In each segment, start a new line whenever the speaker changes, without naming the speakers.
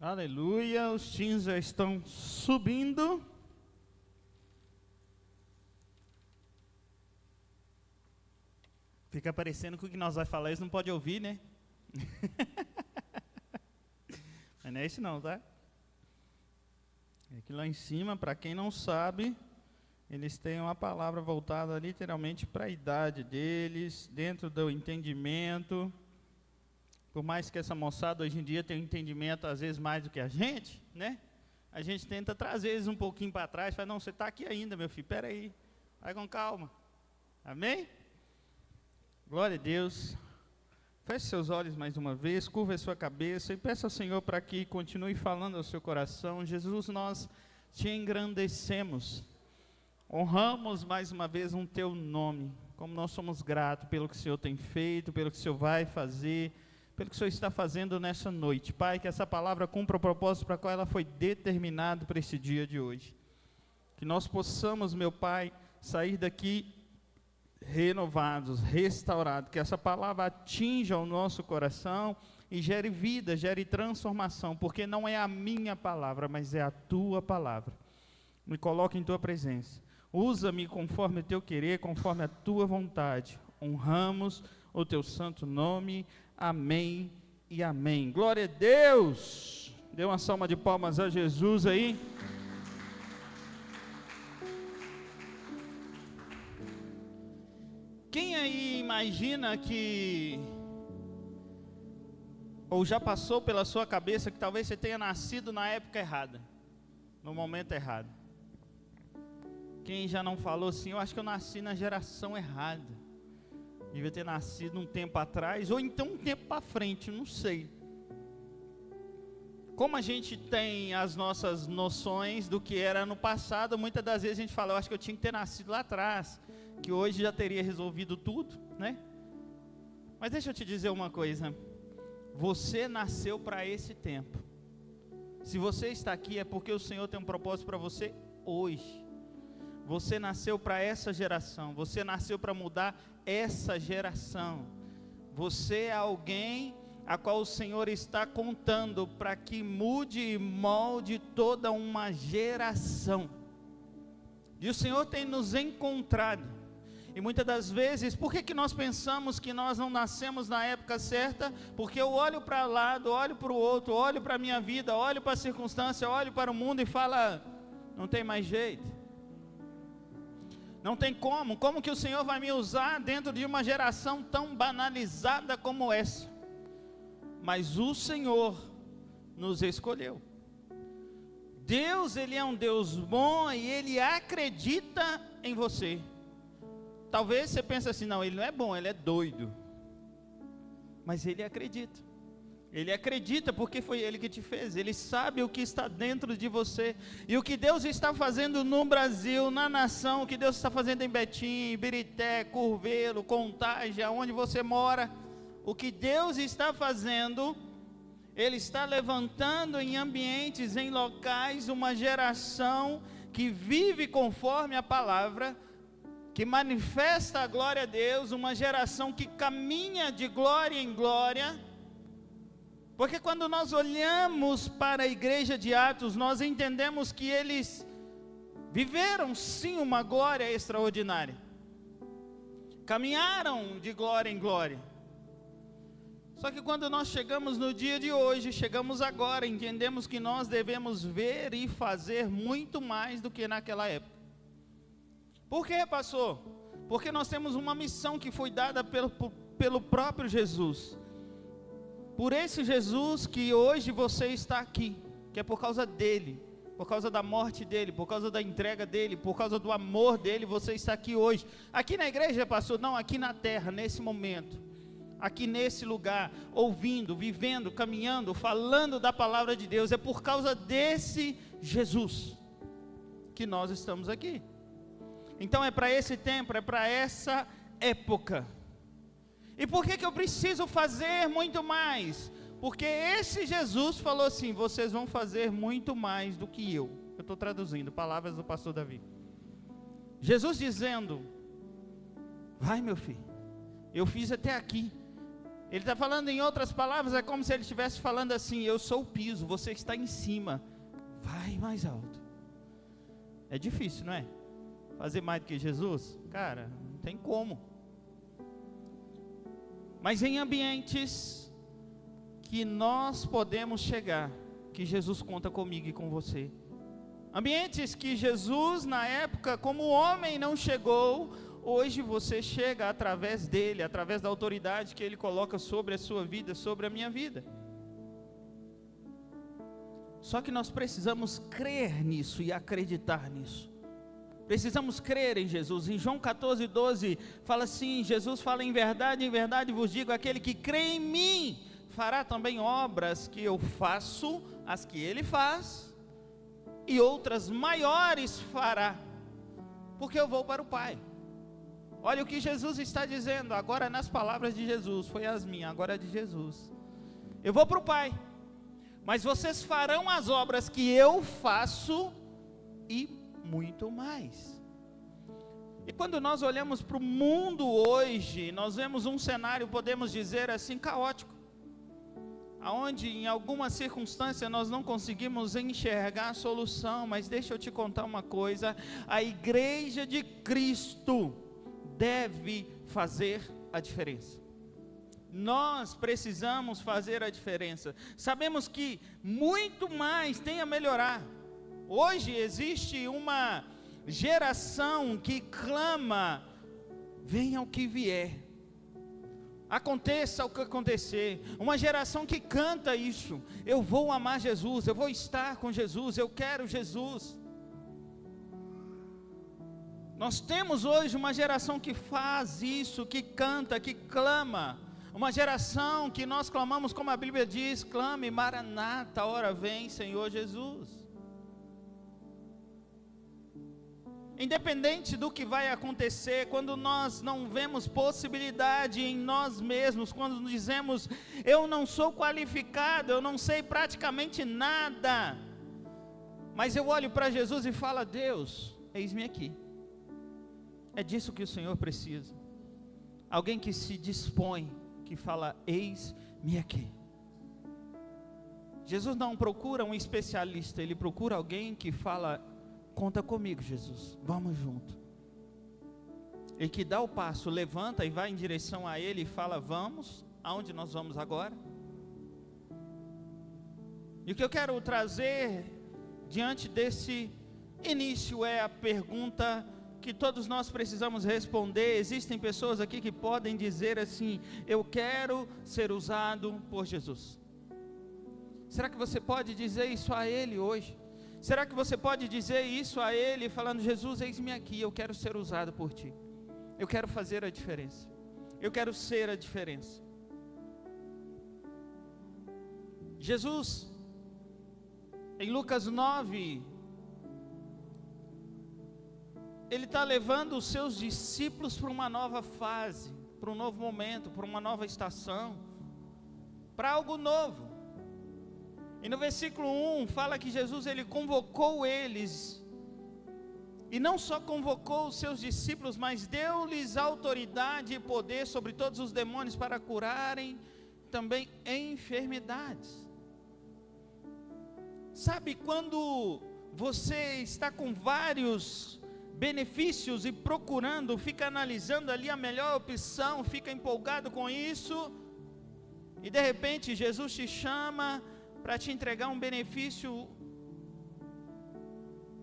Aleluia, os teens já estão subindo. Fica parecendo que o que nós vamos falar eles não podem ouvir, né? Mas não é isso não, tá? É que lá em cima, para quem não sabe, eles têm uma palavra voltada literalmente para a idade deles, dentro do entendimento. Por mais que essa moçada hoje em dia tenha um entendimento às vezes mais do que a gente, né? A gente tenta trazer eles um pouquinho para trás, fala, não, você está aqui ainda, meu filho, espera aí, vai com calma. Amém? Glória a Deus. Feche seus olhos mais uma vez, curva a sua cabeça e peça ao Senhor para que continue falando ao seu coração. Jesus, nós te engrandecemos, honramos mais uma vez um teu nome, como nós somos gratos pelo que o Senhor tem feito, pelo que o Senhor vai fazer, pelo que o Senhor está fazendo nessa noite. Pai, que essa palavra cumpra o propósito para o qual ela foi determinada para esse dia de hoje. Que nós possamos, meu Pai, sair daqui renovados, restaurados, que essa palavra atinja o nosso coração e gere vida, gere transformação, porque não é a minha palavra, mas é a tua palavra. Me coloque em tua presença, usa-me conforme o teu querer, conforme a tua vontade. Honramos o teu santo nome, amém e amém. Glória a Deus. Dê uma salva de palmas a Jesus aí. Quem aí imagina que, ou já passou pela sua cabeça que talvez você tenha nascido na época errada, no momento errado? Quem já não falou assim, eu acho que eu nasci na geração errada, devia ter nascido um tempo atrás, ou então um tempo para frente, não sei. Como a gente tem as nossas noções do que era no passado, muitas das vezes a gente fala, eu acho que eu tinha que ter nascido lá atrás, que hoje já teria resolvido tudo, né? Mas deixa eu te dizer uma coisa, você nasceu para esse tempo. Se você está aqui é porque o Senhor tem um propósito para você hoje. Você nasceu para essa geração, você nasceu para mudar essa geração. Você é alguém a qual o Senhor está contando para que mude e molde toda uma geração. E o Senhor tem nos encontrado. E muitas das vezes, por que nós pensamos que nós não nascemos na época certa? Porque eu olho para um lado, olho para o outro, olho para a minha vida, olho para a circunstância, olho para o mundo e falo, não tem mais jeito. Não tem como que o Senhor vai me usar dentro de uma geração tão banalizada como essa? Mas o Senhor nos escolheu. Deus, Ele é um Deus bom e Ele acredita em você. Talvez você pense assim, não, Ele não é bom, Ele é doido. Mas Ele acredita. Ele acredita porque foi Ele que te fez. Ele sabe o que está dentro de você. E o que Deus está fazendo no Brasil, na nação, o que Deus está fazendo em Betim, Ibirité, Curvelo, Contagem, onde você mora. O que Deus está fazendo, Ele está levantando em ambientes, em locais, uma geração que vive conforme a palavra, que manifesta a glória a Deus, uma geração que caminha de glória em glória. Porque quando nós olhamos para a igreja de Atos, nós entendemos que eles viveram sim uma glória extraordinária. Caminharam de glória em glória. Só que quando nós chegamos no dia de hoje, chegamos agora, entendemos que nós devemos ver e fazer muito mais do que naquela época. Por que, pastor? Porque nós temos uma missão que foi dada pelo próprio Jesus. Por esse Jesus que hoje você está aqui, que é por causa dele, por causa da morte dele, por causa da entrega dele, por causa do amor dele, você está aqui hoje. Aqui na igreja, pastor? Não, aqui na terra, nesse momento. Aqui nesse lugar, ouvindo, vivendo, caminhando, falando da palavra de Deus. É por causa desse Jesus que nós estamos aqui. Então é para esse tempo, é para essa época. E por que eu preciso fazer muito mais? Porque esse Jesus falou assim, vocês vão fazer muito mais do que eu. Eu estou traduzindo, palavras do pastor Davi. Jesus dizendo, vai meu filho, eu fiz até aqui, Ele está falando em outras palavras, é como se ele estivesse falando assim: eu sou o piso, você está em cima, vai mais alto. É difícil, não é? Fazer mais do que Jesus? Cara, não tem como. Mas em ambientes que nós podemos chegar, que Jesus conta comigo e com você. Ambientes que Jesus, na época, como homem, não chegou, hoje você chega através dele, através da autoridade que ele coloca sobre a sua vida, sobre a minha vida. Só que nós precisamos crer nisso e acreditar nisso. Precisamos crer em Jesus. Em João 14:12 fala assim, Jesus fala: em verdade vos digo, aquele que crê em mim, fará também obras que eu faço, as que ele faz, e outras maiores fará, porque eu vou para o Pai. Olha o que Jesus está dizendo, agora nas palavras de Jesus, foi as minhas, agora é de Jesus. Eu vou para o Pai, mas vocês farão as obras que eu faço e muito mais. E quando nós olhamos para o mundo hoje, nós vemos um cenário, podemos dizer assim, caótico, aonde em alguma circunstância nós não conseguimos enxergar a solução. Mas deixa eu te contar uma coisa: a igreja de Cristo deve fazer a diferença. Nós precisamos fazer a diferença. Sabemos que muito mais tem a melhorar. Hoje existe uma geração que clama: venha o que vier, aconteça o que acontecer. Uma geração que canta isso: eu vou amar Jesus, eu vou estar com Jesus, eu quero Jesus. Nós temos hoje uma geração que faz isso, que canta, que clama. Uma geração que nós clamamos, como a Bíblia diz: clame, Maranata, ora vem, Senhor Jesus. Independente do que vai acontecer, quando nós não vemos possibilidade em nós mesmos, quando dizemos: eu não sou qualificado, eu não sei praticamente nada, mas eu olho para Jesus e falo: Deus, eis-me aqui. É disso que o Senhor precisa. Alguém que se dispõe, que fala: eis-me aqui. Jesus não procura um especialista, ele procura alguém que fala: conta comigo, Jesus, vamos junto. E que dá o passo, levanta e vai em direção a ele e fala: vamos, aonde nós vamos agora? E o que eu quero trazer diante desse início é a pergunta que todos nós precisamos responder. Existem pessoas aqui que podem dizer assim: eu quero ser usado por Jesus. Será que você pode dizer isso a ele hoje? Será que você pode dizer isso a ele, falando: Jesus, eis-me aqui, eu quero ser usado por ti, eu quero fazer a diferença, eu quero ser a diferença. Jesus, em Lucas 9, ele está levando os seus discípulos para uma nova fase, para um novo momento, para uma nova estação, para algo novo. E no versículo 1 fala que Jesus, ele convocou eles, e não só convocou os seus discípulos, mas deu-lhes autoridade e poder sobre todos os demônios para curarem também enfermidades. Sabe, quando você está com vários benefícios e procurando, fica analisando ali a melhor opção, fica empolgado com isso, e de repente Jesus te chama para te entregar um benefício,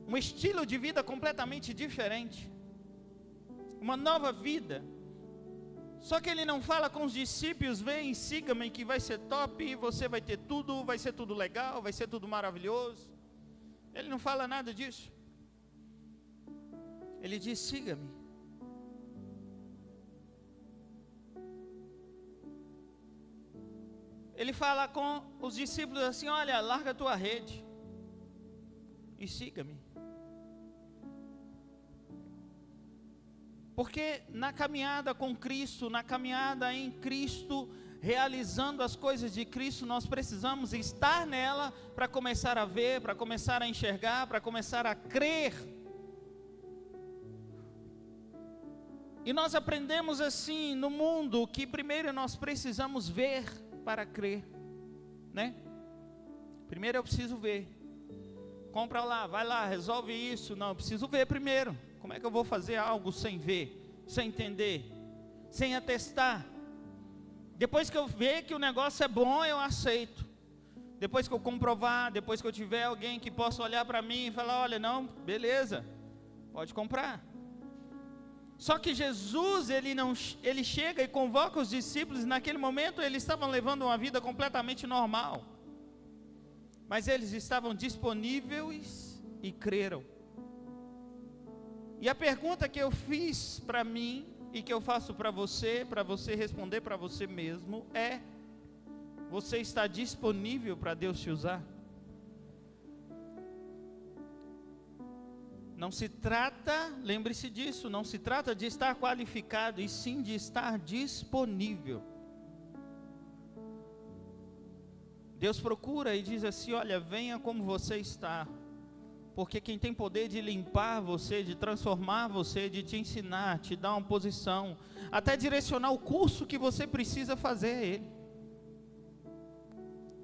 um estilo de vida completamente diferente, uma nova vida. Só que ele não fala com os discípulos: vem, siga-me que vai ser top, você vai ter tudo, vai ser tudo legal, vai ser tudo maravilhoso. Ele não fala nada disso. Ele diz: siga-me. Ele fala com os discípulos assim: olha, larga a tua rede e siga-me. Porque na caminhada com Cristo, na caminhada em Cristo, realizando as coisas de Cristo, nós precisamos estar nela para começar a ver, para começar a enxergar, para começar a crer. E nós aprendemos assim no mundo que primeiro nós precisamos ver para crer, né? Primeiro eu preciso ver. Compra lá, vai lá, resolve isso. Não, eu preciso ver primeiro. Como é que eu vou fazer algo sem ver, sem entender, sem atestar? Depois que eu ver que o negócio é bom, eu aceito. Depois que eu comprovar, depois que eu tiver alguém que possa olhar para mim e falar, olha, não, beleza, pode comprar. Só que Jesus, ele chega e convoca os discípulos, e naquele momento eles estavam levando uma vida completamente normal. Mas eles estavam disponíveis e creram. E a pergunta que eu fiz para mim, e que eu faço para você responder para você mesmo, é: você está disponível para Deus te usar? Não se trata, lembre-se disso, não se trata de estar qualificado, e sim de estar disponível. Deus procura e diz assim, olha, venha como você está, porque quem tem poder de limpar você, de transformar você, de te ensinar, te dar uma posição, até direcionar o curso que você precisa fazer é Ele.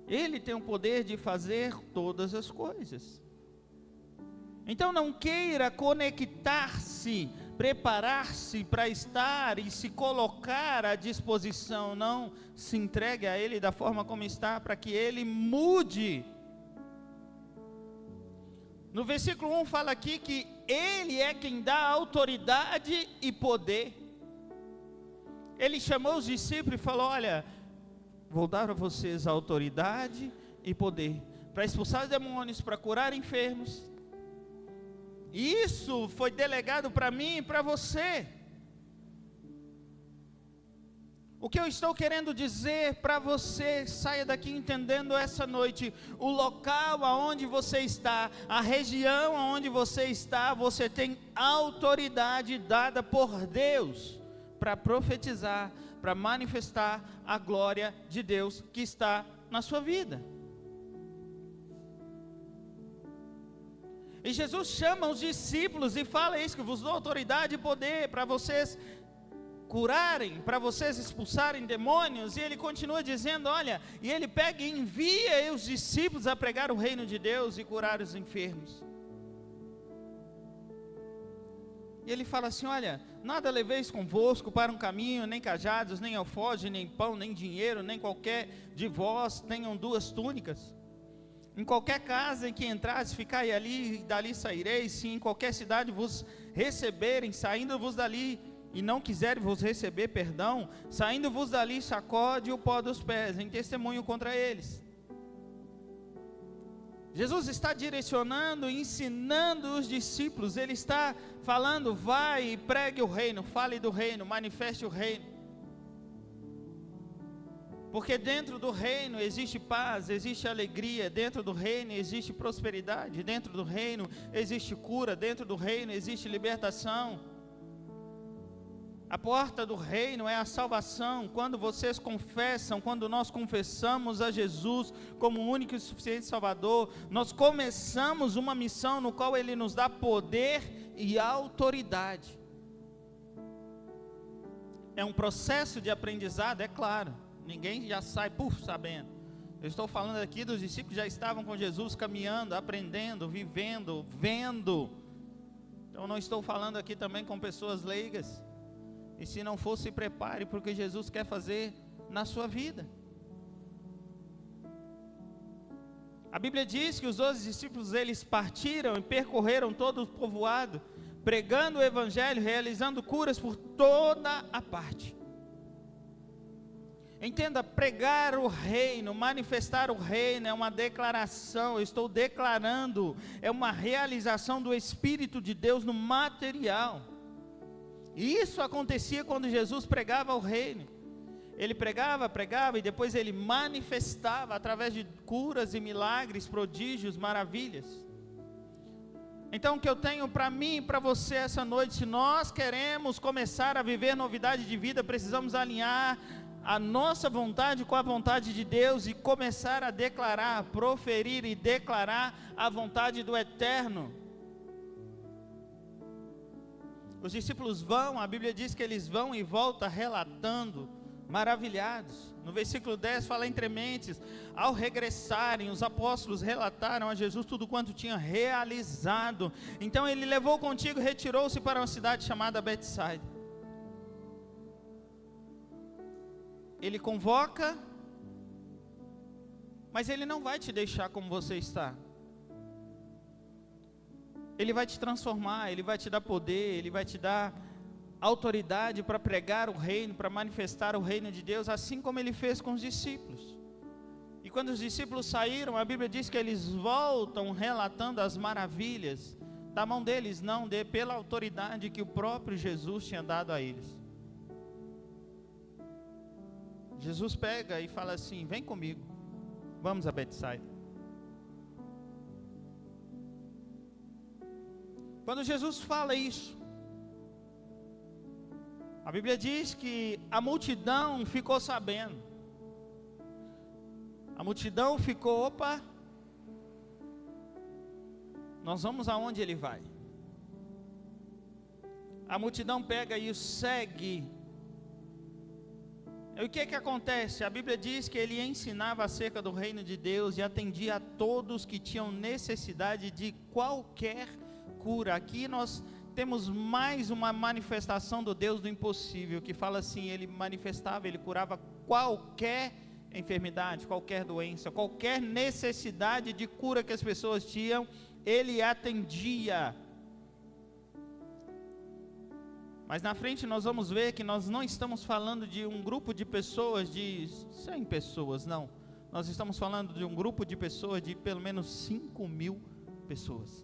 Ele tem o poder de fazer todas as coisas. Então não queira conectar-se, preparar-se para estar e se colocar à disposição, não, se entregue a Ele da forma como está, para que Ele mude. No versículo 1 fala aqui que Ele é quem dá autoridade e poder. Ele chamou os discípulos e falou, olha, vou dar a vocês autoridade e poder, para expulsar os demônios, para curar enfermos. Isso foi delegado para mim e para você. O que eu estou querendo dizer para você, saia daqui entendendo essa noite, o local aonde você está, a região aonde você está, você tem autoridade dada por Deus para profetizar, para manifestar a glória de Deus que está na sua vida. E Jesus chama os discípulos e fala isso, que vos dou autoridade e poder para vocês curarem, para vocês expulsarem demônios. E ele continua dizendo, olha, e ele pega e envia os discípulos a pregar o reino de Deus e curar os enfermos. E ele fala assim, olha, nada leveis convosco para um caminho, nem cajados, nem alforje, nem pão, nem dinheiro, nem qualquer de vós tenham 2 túnicas. Em qualquer casa em que entrares, ficai ali, e dali saireis. Se em qualquer cidade vos receberem, saindo-vos dali, e não quiserem vos receber, perdão, saindo-vos dali, sacode o pó dos pés, em testemunho contra eles. Jesus está direcionando, ensinando os discípulos. Ele está falando, vai e pregue o reino, fale do reino, manifeste o reino. Porque dentro do reino existe paz, existe alegria, dentro do reino existe prosperidade, dentro do reino existe cura, dentro do reino existe libertação. A porta do reino é a salvação. Quando vocês confessam, quando nós confessamos a Jesus como o único e suficiente Salvador, nós começamos uma missão no qual Ele nos dá poder e autoridade. É um processo de aprendizado, é claro. Ninguém já sai, sabendo. Eu estou falando aqui dos discípulos que já estavam com Jesus, caminhando, aprendendo, vivendo, vendo. Então não estou falando aqui também com pessoas leigas. E se não for, se prepare, porque Jesus quer fazer na sua vida. A Bíblia diz que os 12 discípulos, eles partiram e percorreram todo o povoado, pregando o Evangelho, realizando curas por toda a parte. Entenda, pregar o reino, manifestar o reino é uma declaração, eu estou declarando, é uma realização do Espírito de Deus no material. E isso acontecia quando Jesus pregava o reino. Ele pregava e depois ele manifestava através de curas e milagres, prodígios, maravilhas. Então o que eu tenho para mim e para você essa noite, se nós queremos começar a viver novidade de vida, precisamos alinhar a nossa vontade com a vontade de Deus e começar a declarar, proferir e declarar a vontade do Eterno. Os discípulos vão, a Bíblia diz que eles vão e voltam relatando, maravilhados. No versículo 10 fala: entre mentes, ao regressarem, os apóstolos relataram a Jesus tudo quanto tinha realizado. Então ele levou contigo e retirou-se para uma cidade chamada Betsaida. Ele convoca, mas ele não vai te deixar como você está. Ele vai te transformar, ele vai te dar poder, ele vai te dar autoridade para pregar o reino, para manifestar o reino de Deus, assim como ele fez com os discípulos. E quando os discípulos saíram, a Bíblia diz que eles voltam relatando as maravilhas da mão deles, não pela autoridade que o próprio Jesus tinha dado a eles. Jesus pega e fala assim: vem comigo, vamos a Betsaida. Quando Jesus fala isso, a Bíblia diz que a multidão ficou sabendo. A multidão ficou: opa, nós vamos aonde ele vai. A multidão pega e o segue. E o que acontece? A Bíblia diz que ele ensinava acerca do reino de Deus e atendia a todos que tinham necessidade de qualquer cura. Aqui nós temos mais uma manifestação do Deus do impossível, que fala assim: ele manifestava, ele curava qualquer enfermidade, qualquer doença, qualquer necessidade de cura que as pessoas tinham, ele atendia. Mas na frente nós vamos ver que nós não estamos falando de um grupo de pessoas, de 100 pessoas, não. Nós estamos falando de um grupo de pessoas de pelo menos 5.000 pessoas.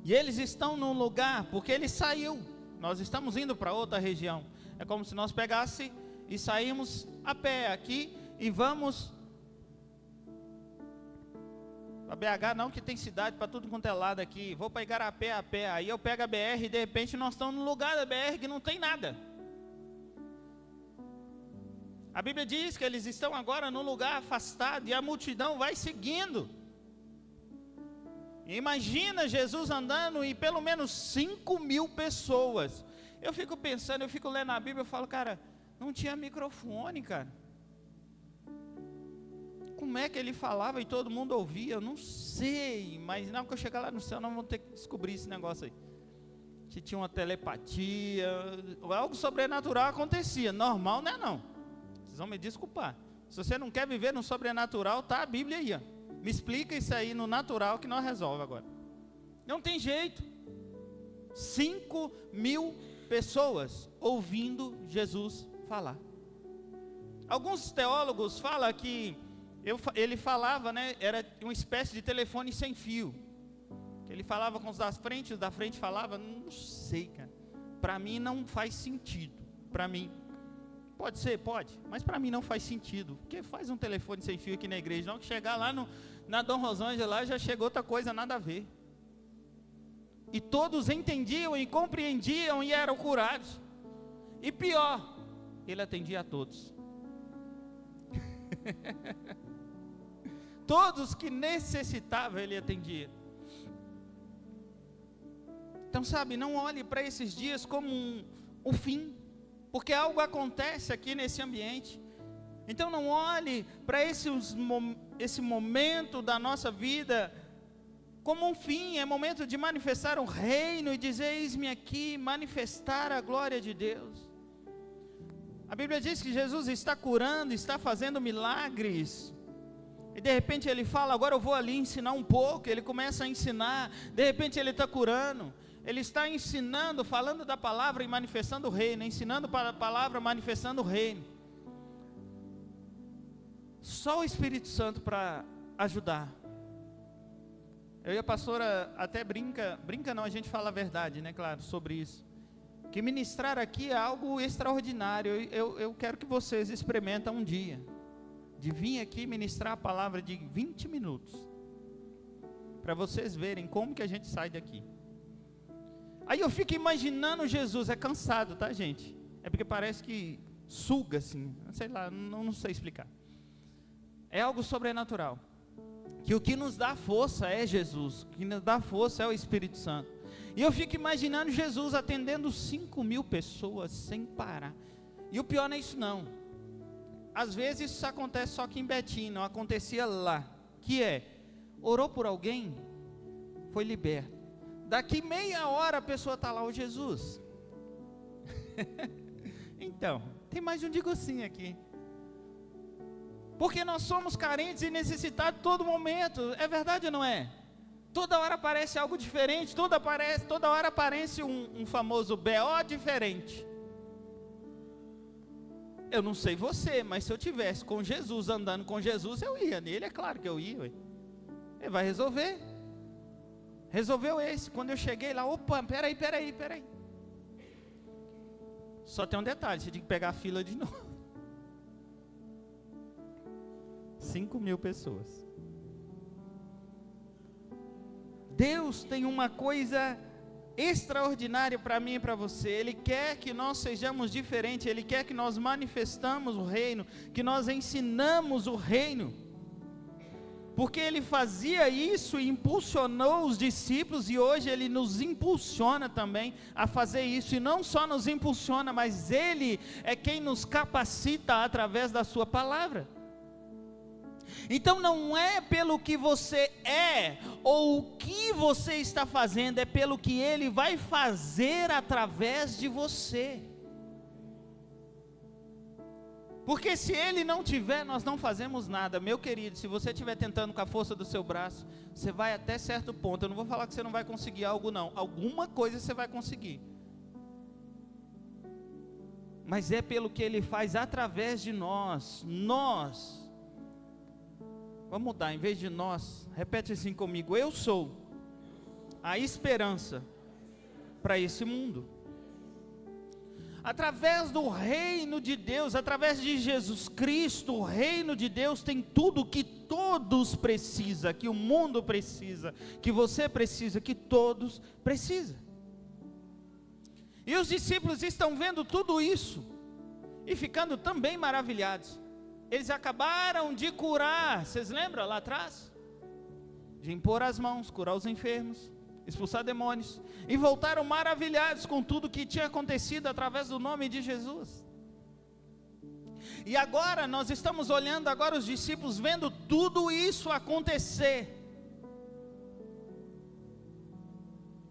E eles estão num lugar, porque ele saiu. Nós estamos indo para outra região. É como se nós pegássemos e saímos a pé aqui e vamos para BH, não, que tem cidade para tudo quanto é lado aqui. Vou para Igarapé a pé. Aí eu pego a BR e de repente nós estamos num lugar da BR que não tem nada. A Bíblia diz que eles estão agora num lugar afastado e a multidão vai seguindo. Imagina Jesus andando e pelo menos 5.000 pessoas. Eu fico pensando, eu fico lendo a Bíblia, eu falo: cara, não tinha microfone, cara. Como é que ele falava e todo mundo ouvia? Eu não sei, mas não, que eu chegar lá no céu, nós vamos ter que descobrir esse negócio aí. Se tinha uma telepatia, algo sobrenatural acontecia. Normal não é não. Vocês vão me desculpar. Se você não quer viver no sobrenatural, tá a Bíblia aí, ó. Me explica isso aí no natural que nós resolvemos agora. Não tem jeito. 5.000 pessoas ouvindo Jesus falar. Alguns teólogos falam que ele falava, né, era uma espécie de telefone sem fio. Ele falava com os da frente falava, não sei, cara. Para mim não faz sentido. Para mim. Pode ser, pode, mas para mim não faz sentido. Porque faz um telefone sem fio aqui na igreja, não, que chegar lá na Dom Rosângela, lá já chegou outra coisa, nada a ver. E todos entendiam e compreendiam e eram curados. E pior, ele atendia a todos. Todos que necessitavam, ele atendia. Então, sabe, não olhe para esses dias como um fim, porque algo acontece aqui nesse ambiente. Então não olhe para esse momento da nossa vida como um fim. É momento de manifestar o reino e dizer: eis-me aqui, manifestar a glória de Deus. A Bíblia diz que Jesus está curando, está fazendo milagres. E de repente ele fala: agora eu vou ali ensinar um pouco. Ele começa a ensinar, de repente ele está curando. Ele está ensinando, falando da palavra e manifestando o reino, ensinando para a palavra, manifestando o reino. Só o Espírito Santo para ajudar. Eu e a pastora até brinca não, a gente fala a verdade, né, claro, sobre isso. Que ministrar aqui é algo extraordinário. Eu quero que vocês experimentem um dia, de vir aqui ministrar a palavra de 20 minutos, para vocês verem como que a gente sai daqui. Aí eu fico imaginando Jesus, é cansado, tá, gente? É porque parece que suga assim, sei lá, não sei explicar. É algo sobrenatural. Que o que nos dá força é Jesus, o que nos dá força é o Espírito Santo. E eu fico imaginando Jesus atendendo 5.000 pessoas sem parar. E o pior não é isso não. Às vezes isso acontece só aqui em Betim, não acontecia lá. Que é, orou por alguém, foi liberto. Daqui meia hora a pessoa está lá, ô Jesus. Então, tem mais de um digo sim aqui. Porque nós somos carentes e necessitados todo momento. É verdade ou não é? Toda hora aparece algo diferente. Toda hora aparece um famoso BO diferente. Eu não sei você, mas se eu tivesse com Jesus, andando com Jesus, eu ia nele, é claro que eu ia. Ué. Ele vai resolver. Resolveu esse. Quando eu cheguei lá, opa, peraí. Só tem um detalhe, você tem que pegar a fila de novo. 5.000 pessoas. Deus tem uma coisa extraordinária para mim e para você. Ele quer que nós sejamos diferentes. Ele quer que nós manifestamos o reino, que nós ensinamos o reino. Porque Ele fazia isso e impulsionou os discípulos, e hoje Ele nos impulsiona também a fazer isso. E não só nos impulsiona, mas Ele é quem nos capacita através da sua palavra. Então não é pelo que você é, ou o que você está fazendo, é pelo que Ele vai fazer através de você. Porque se Ele não tiver, nós não fazemos nada. Meu querido, se você estiver tentando com a força do seu braço, você vai até certo ponto. Eu não vou falar que você não vai conseguir algo não, alguma coisa você vai conseguir. Mas é pelo que Ele faz através de nós. Vamos mudar, em vez de nós, repete assim comigo: eu sou a esperança para esse mundo. Através do reino de Deus, através de Jesus Cristo, o reino de Deus tem tudo que todos precisam, que o mundo precisa, que você precisa, que todos precisam. E os discípulos estão vendo tudo isso e ficando também maravilhados. Eles acabaram de curar, vocês lembram lá atrás? De impor as mãos, curar os enfermos, expulsar demônios, e voltaram maravilhados com tudo que tinha acontecido através do nome de Jesus. E agora nós estamos olhando agora os discípulos, vendo tudo isso acontecer.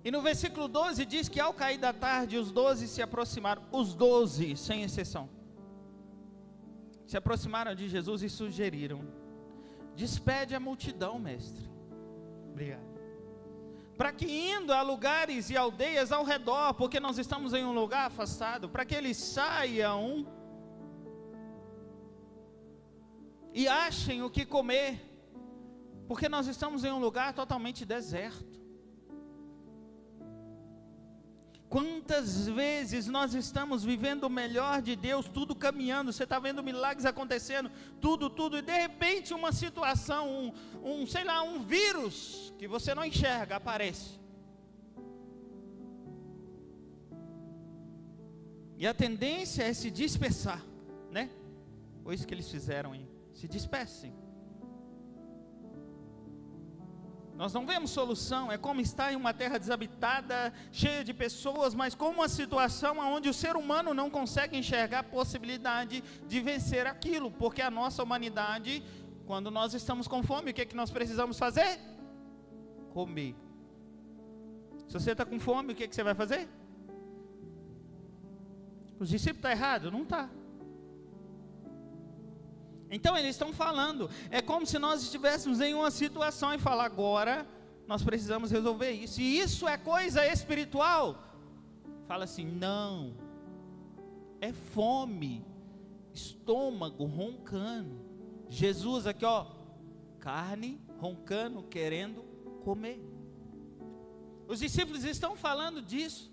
E no versículo 12 diz que ao cair da tarde os 12 se aproximaram, os 12 sem exceção, se aproximaram de Jesus e sugeriram: despede a multidão, mestre. Obrigado. Para que indo a lugares e aldeias ao redor, porque nós estamos em um lugar afastado, para que eles saiam e achem o que comer, porque nós estamos em um lugar totalmente deserto. Quantas vezes nós estamos vivendo o melhor de Deus, tudo caminhando, você está vendo milagres acontecendo, tudo, e de repente uma situação, um vírus, que você não enxerga, aparece. E a tendência é se dispersar, né? Foi isso que eles fizeram, hein? Se dispersem. Nós não vemos solução, é como estar em uma terra desabitada, cheia de pessoas, mas com uma situação onde o ser humano não consegue enxergar a possibilidade de vencer aquilo, porque a nossa humanidade, quando nós estamos com fome, o que é que nós precisamos fazer? Comer. Se você está com fome, o que é que você vai fazer? Os discípulos estão errados? Não está. Então eles estão falando, é como se nós estivéssemos em uma situação e falar: agora nós precisamos resolver isso, e isso é coisa espiritual. Fala assim: não, é fome, estômago roncando. Jesus aqui, ó, carne roncando, querendo comer. Os discípulos estão falando disso.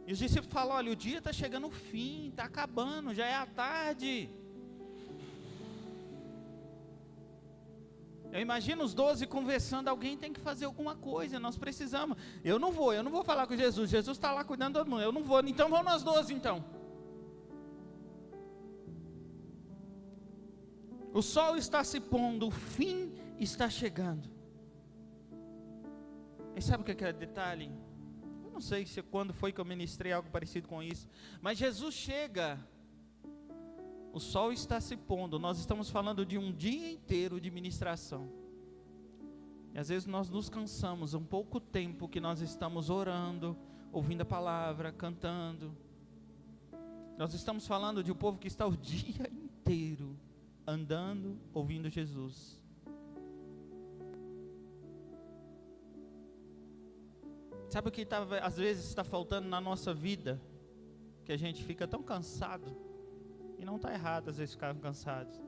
E os discípulos falam: olha, o dia está chegando ao fim, está acabando, já é a tarde. Eu imagino os 12 conversando: alguém tem que fazer alguma coisa, nós precisamos. Eu não vou falar com Jesus, Jesus está lá cuidando de todo mundo, eu não vou, então vamos nós 12 então. O sol está se pondo, o fim está chegando. Mas sabe o que é detalhe? Eu não sei quando foi que eu ministrei algo parecido com isso, mas Jesus chega, o sol está se pondo, nós estamos falando de um dia inteiro de ministração, e às vezes nós nos cansamos, um pouco tempo que nós estamos orando, ouvindo a palavra, cantando, nós estamos falando de um povo que está o dia inteiro, andando, ouvindo Jesus. Sabe o que às vezes está faltando na nossa vida? Que a gente fica tão cansado, e não está errado às vezes ficar cansados,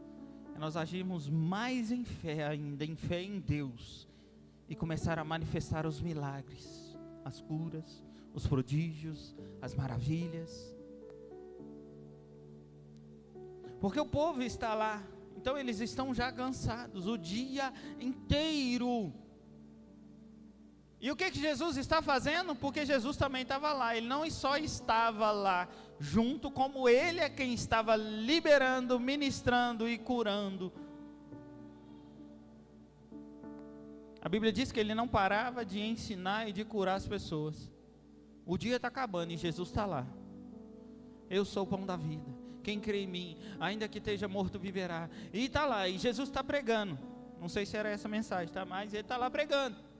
é nós agirmos mais em fé ainda, em fé em Deus, e começar a manifestar os milagres, as curas, os prodígios, as maravilhas. Porque o povo está lá, então eles estão já cansados, o dia inteiro. E o que Jesus está fazendo? Porque Jesus também estava lá, ele não só estava lá, junto, como ele é quem estava liberando, ministrando e curando. A Bíblia diz que ele não parava de ensinar e de curar as pessoas. O dia está acabando e Jesus está lá. Eu sou o pão da vida, quem crê em mim, ainda que esteja morto viverá. E está lá, e Jesus está pregando. Não sei se era essa a mensagem, tá? Mas ele está lá pregando.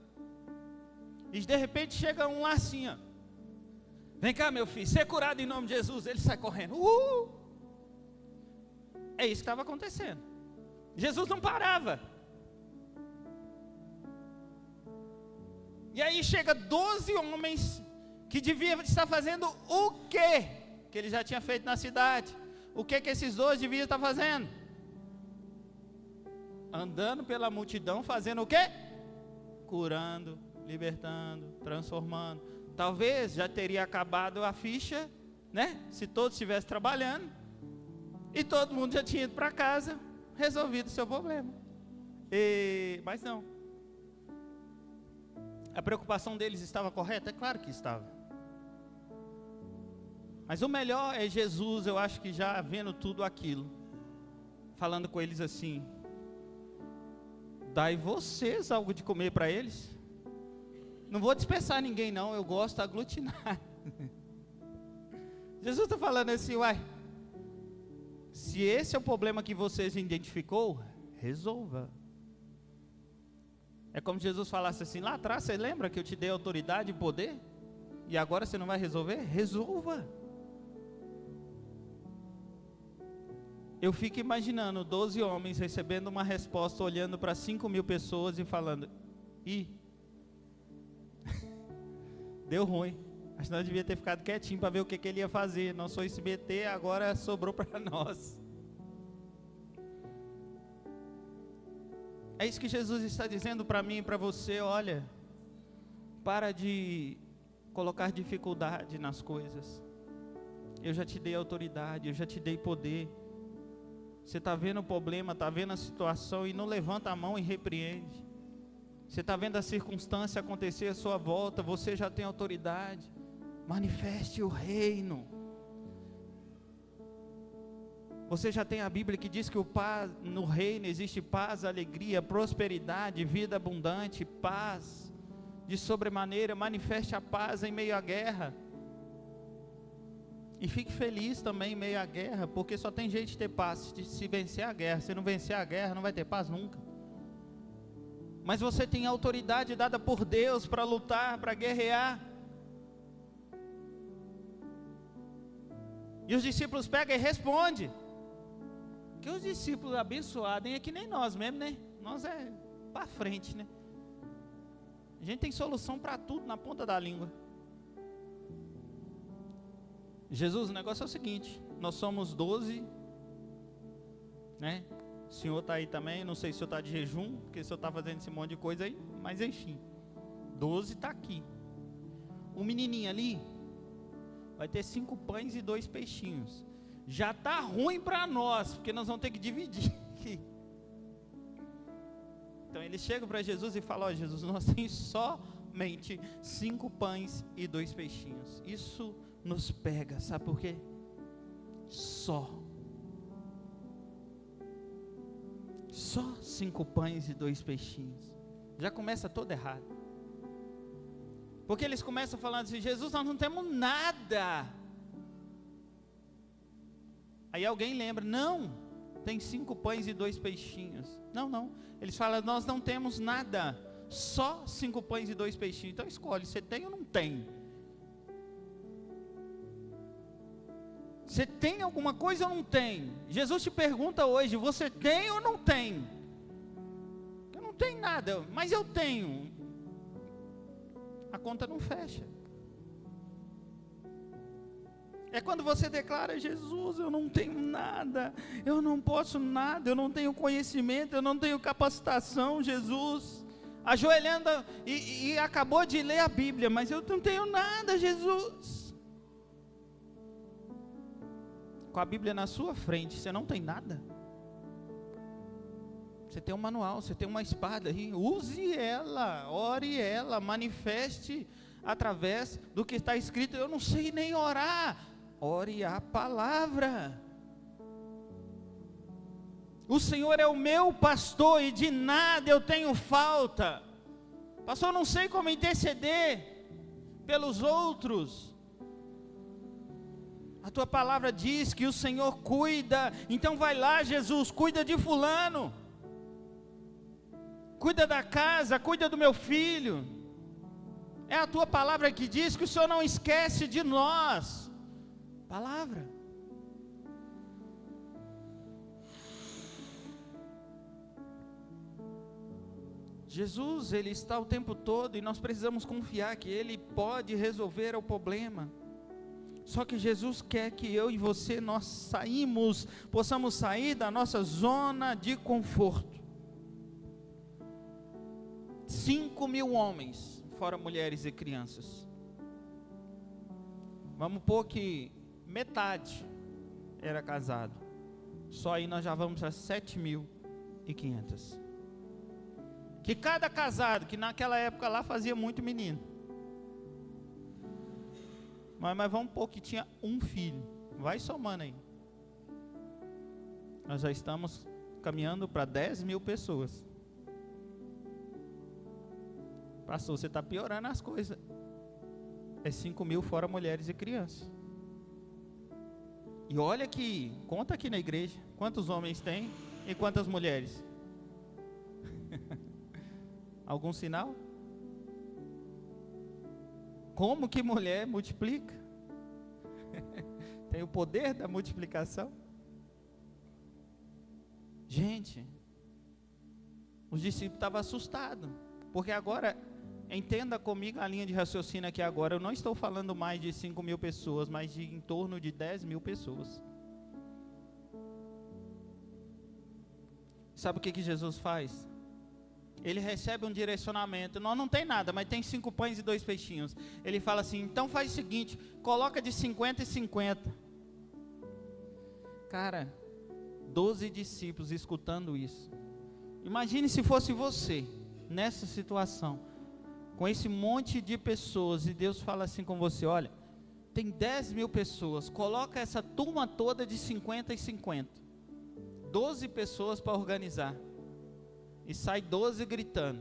E de repente chega um lá assim, ó. Vem cá, meu filho, ser curado em nome de Jesus. Ele sai correndo. É isso que estava acontecendo. Jesus não parava. E aí chega 12 homens que deviam estar fazendo o quê? Que ele já tinha feito na cidade. O que esses 12 deviam estar fazendo? Andando pela multidão, fazendo o quê? Curando, libertando, transformando. Talvez já teria acabado a ficha, né? Se todos estivessem trabalhando, e todo mundo já tinha ido para casa, resolvido o seu problema. Mas não. A preocupação deles estava correta? É claro que estava. Mas o melhor é Jesus, eu acho que já vendo tudo aquilo, falando com eles assim: dai vocês algo de comer para eles. Não vou dispersar ninguém não, eu gosto de aglutinar. Jesus está falando assim, uai, se esse é o problema que vocês identificou, resolva. É como se Jesus falasse assim, lá atrás, você lembra que eu te dei autoridade e poder? E agora você não vai resolver? Resolva. Eu fico imaginando 12 homens recebendo uma resposta, olhando para 5.000 pessoas e falando, deu ruim, acho que nós devíamos ter ficado quietinho para ver o que ele ia fazer, não só esse BT, agora sobrou para nós. É isso que Jesus está dizendo para mim e para você, olha, para de colocar dificuldade nas coisas, eu já te dei autoridade, eu já te dei poder, você está vendo o problema, está vendo a situação e não levanta a mão e repreende. Você está vendo a circunstância acontecer à sua volta, você já tem autoridade, manifeste o reino. Você já tem a Bíblia que diz que no reino existe paz, alegria, prosperidade, vida abundante, paz, de sobremaneira, manifeste a paz em meio à guerra. E fique feliz também em meio à guerra, porque só tem jeito de ter paz, se vencer a guerra. Se não vencer a guerra, não vai ter paz nunca. Mas você tem autoridade dada por Deus para lutar, para guerrear. E os discípulos pegam e respondem. Que os discípulos abençoados é que nem nós mesmo, né? Nós é para frente, né? A gente tem solução para tudo na ponta da língua. Jesus, o negócio é o seguinte, nós somos 12, né? O senhor está aí também, não sei se o senhor está de jejum, porque o senhor está fazendo esse monte de coisa aí, mas enfim, 12 está aqui. O menininho ali vai ter 5 pães e 2 peixinhos. Já está ruim para nós, porque nós vamos ter que dividir aqui. Então eles chegam para Jesus e falam, ó, Jesus, nós temos somente 5 pães e 2 peixinhos. Isso nos pega, sabe por quê? Só 5 pães e 2 peixinhos. Já começa todo errado. Porque eles começam falando assim: Jesus, nós não temos nada. Aí alguém lembra: não, tem 5 pães e 2 peixinhos. Não, eles falam: nós não temos nada, só 5 pães e 2 peixinhos. Então escolhe, você tem ou não tem? Você tem alguma coisa ou não tem? Jesus te pergunta hoje: você tem ou não tem? Eu não tenho nada, mas eu tenho. A conta não fecha. É quando você declara: Jesus, eu não tenho nada, eu não posso nada, eu não tenho conhecimento, eu não tenho capacitação, Jesus. Ajoelhando e acabou de ler a Bíblia, mas eu não tenho nada, Jesus. Com a Bíblia na sua frente, você não tem nada? Você tem um manual, você tem uma espada aí, use ela, ore ela, manifeste através do que está escrito. Eu não sei nem orar, ore a palavra. O Senhor é o meu pastor e de nada eu tenho falta. Pastor, eu não sei como interceder pelos outros. A tua palavra diz que o Senhor cuida, então vai lá, Jesus, cuida de fulano, cuida da casa, cuida do meu filho. É a tua palavra que diz que o Senhor não esquece de nós. Palavra. Jesus, Ele está o tempo todo e nós precisamos confiar que Ele pode resolver o problema. Só que Jesus quer que eu e você, nós possamos sair da nossa zona de conforto. 5.000 homens, fora mulheres e crianças. Vamos pôr que metade era casado. Só aí nós já vamos para 7.500. Que cada casado, que naquela época lá fazia muito menino. Mas vamos pôr que tinha um filho. Vai somando aí. Nós já estamos caminhando para 10.000 pessoas. Pastor, você está piorando as coisas. É 5.000 fora mulheres e crianças. E olha que, conta aqui na igreja, quantos homens tem e quantas mulheres? Algum sinal? Como que mulher multiplica? Tem o poder da multiplicação? Gente, os discípulos estavam assustados, porque agora, entenda comigo a linha de raciocínio aqui agora, eu não estou falando mais de 5.000 pessoas, mas de em torno de 10.000 pessoas. Sabe o que Jesus faz? Ele recebe um direcionamento. Nós não tem nada, mas tem 5 pães e 2 peixinhos. Ele fala assim: então faz o seguinte, coloca de 50 e 50. Cara, 12 discípulos escutando isso. Imagine se fosse você, nessa situação, com esse monte de pessoas, e Deus fala assim com você: olha, tem 10.000 pessoas, coloca essa turma toda de 50 e 50. 12 pessoas para organizar. E sai 12 gritando: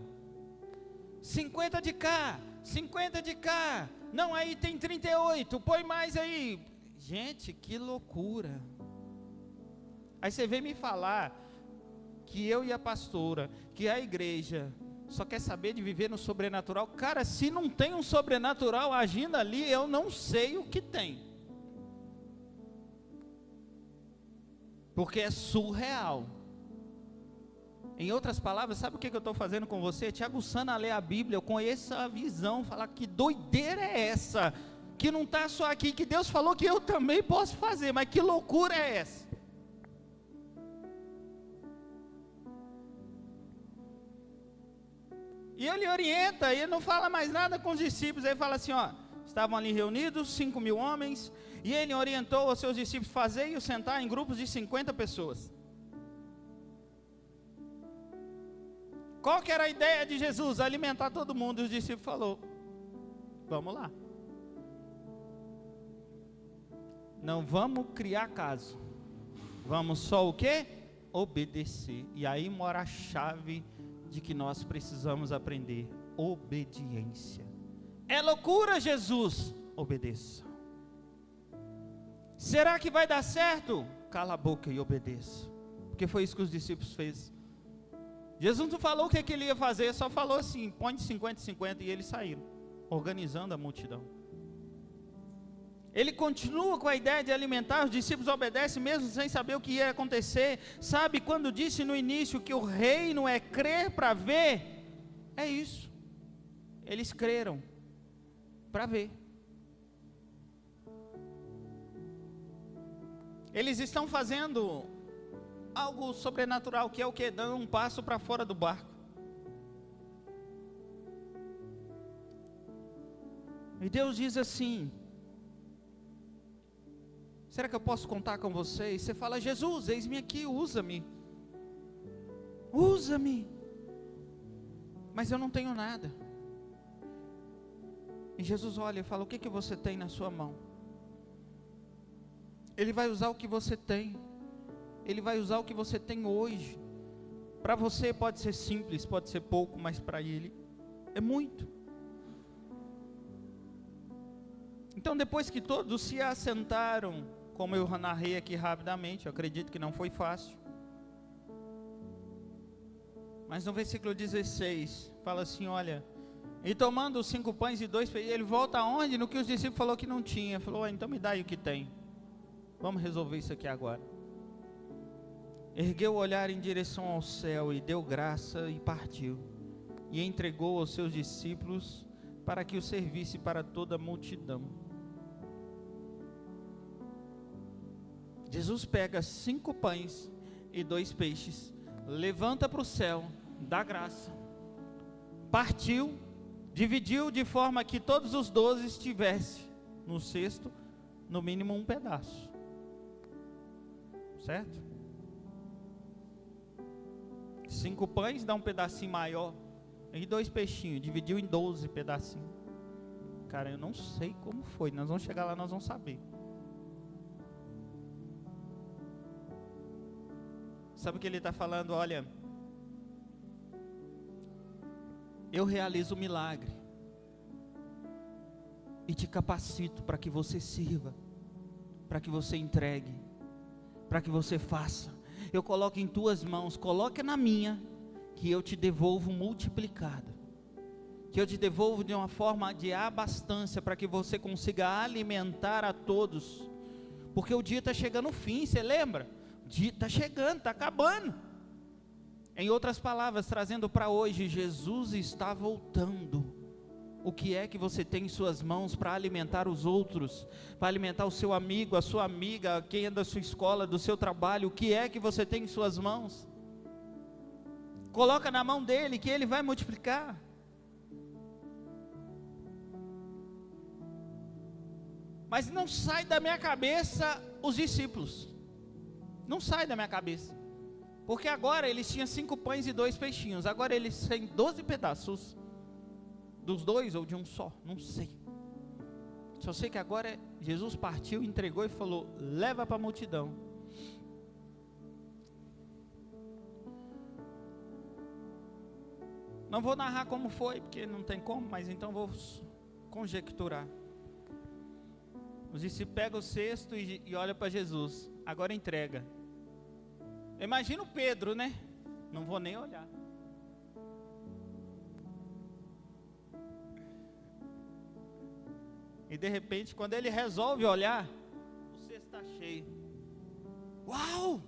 50 de cá, 50 de cá. Não, aí tem 38, põe mais aí. Gente, que loucura. Aí você vem me falar que eu e a pastora, que a igreja só quer saber de viver no sobrenatural. Cara, se não tem um sobrenatural agindo ali, eu não sei o que tem. Porque é surreal. Em outras palavras, sabe o que eu estou fazendo com você? Te aguçando a ler a Bíblia, com essa visão, falar que doideira é essa, que não está só aqui, que Deus falou que eu também posso fazer, mas que loucura é essa? E ele orienta, ele não fala mais nada com os discípulos, ele fala assim, ó, estavam ali reunidos, 5.000 homens, e ele orientou os seus discípulos a fazer e sentar em grupos de 50 pessoas. Qual que era a ideia de Jesus? Alimentar todo mundo. E os discípulos falaram: vamos lá. Não vamos criar caso. Vamos só o quê? Obedecer. E aí mora a chave de que nós precisamos aprender: obediência. É loucura, Jesus. Obedeça. Será que vai dar certo? Cala a boca e obedeça. Porque foi isso que os discípulos fez. Jesus não falou o que ele ia fazer, só falou assim, põe de 50 em 50, e eles saíram, organizando a multidão. Ele continua com a ideia de alimentar, os discípulos obedecem mesmo sem saber o que ia acontecer. Sabe, quando disse no início que o reino é crer para ver, é isso. Eles creram para ver. Eles estão fazendo algo sobrenatural, que é o que? Dando um passo para fora do barco. E Deus diz assim: será que eu posso contar com você? E você fala: Jesus, eis-me aqui, usa-me. Usa-me. Mas eu não tenho nada. E Jesus olha e fala: o que você tem na sua mão? Ele vai usar o que você tem. Ele vai usar o que você tem hoje. Para você pode ser simples, pode ser pouco, mas para Ele é muito. Então, depois que todos se assentaram, como eu narrei aqui rapidamente, eu acredito que não foi fácil. Mas no versículo 16, fala assim, olha, e tomando os 5 pães e 2 peixes, ele volta aonde? No que os discípulos falaram que não tinha. Falou: então me dá aí o que tem. Vamos resolver isso aqui agora. Ergueu o olhar em direção ao céu e deu graça e partiu. E entregou aos seus discípulos para que o servisse para toda a multidão. Jesus pega 5 pães e 2 peixes, levanta para o céu, dá graça, partiu, dividiu de forma que todos os 12 estivessem no cesto, no mínimo um pedaço, certo? 5 pães dá um pedacinho maior, e 2 peixinhos, dividiu em 12 pedacinhos. Cara, eu não sei como foi, nós vamos chegar lá, nós vamos saber. Sabe o que ele está falando? Olha, eu realizo o milagre e te capacito para que você sirva, para que você entregue, para que você faça. Eu coloco em tuas mãos, coloca na minha, que eu te devolvo multiplicado, que eu te devolvo de uma forma de abastança, para que você consiga alimentar a todos, porque o dia está chegando ao fim, você lembra? O dia está chegando, está acabando. Em outras palavras, trazendo para hoje, Jesus está voltando. O que é que você tem em suas mãos para alimentar os outros, para alimentar o seu amigo, a sua amiga, quem é da sua escola, do seu trabalho? O que é que você tem em suas mãos? Coloca na mão dele, que ele vai multiplicar. Mas não sai da minha cabeça os discípulos, não sai da minha cabeça, porque agora eles tinham 5 pães e 2 peixinhos, agora eles têm 12 pedaços, dos 2 ou de um só, não sei, só sei que agora Jesus partiu, entregou e falou: leva para a multidão. Não vou narrar como foi, porque não tem como, mas então vou conjecturar. Os discípulos pegam o cesto e olham para Jesus. Agora entrega. Imagina o Pedro, né? Não vou nem olhar. E de repente, quando ele resolve olhar, o cesto está cheio. Uau!